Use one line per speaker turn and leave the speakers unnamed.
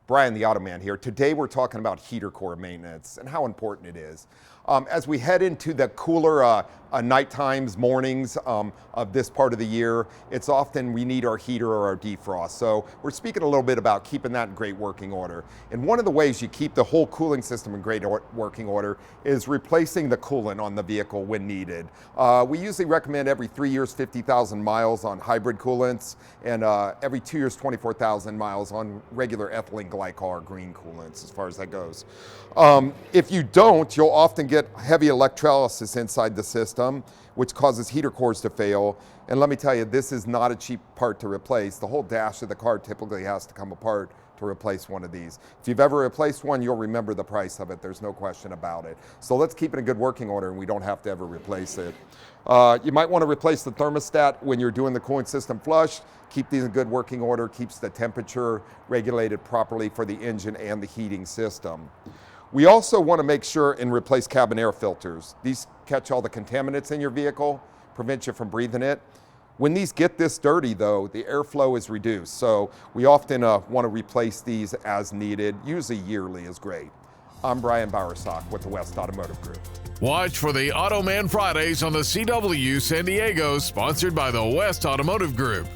Brian the Automan here. Today we're talking about heater core maintenance and how important it is. As we head into the cooler night times, mornings of this part of the year, it's often we need our heater or our defrost. So we're speaking a little bit about keeping that in great working order. And one of the ways you keep the whole cooling system in great working order is replacing the coolant on the vehicle when needed. We usually recommend every 3 years, 50,000 miles on hybrid coolants, and every 2 years, 24,000 miles on regular ethylene glycol or green coolants, as far as that goes. If you don't, you'll often get heavy electrolysis inside the system, which causes heater cores to fail. And let me tell you, this is not a cheap part to replace. The whole dash of the car typically has to come apart to replace one of these. If you've ever replaced one, you'll remember the price of it. There's no question about it. So let's keep it in good working order and we don't have to ever replace it. You might want to replace the thermostat when you're doing the cooling system flush. Keep these in good working order, keeps the temperature regulated properly for the engine and the heating system. We also want to make sure and replace cabin air filters. These catch all the contaminants in your vehicle, prevent you from breathing it. When these get this dirty though, the airflow is reduced. So we often want to replace these as needed, usually yearly is great. I'm Brian Bowersock with the West Automotive Group.
Watch for the Automan Fridays on the CW San Diego, sponsored by the West Automotive Group.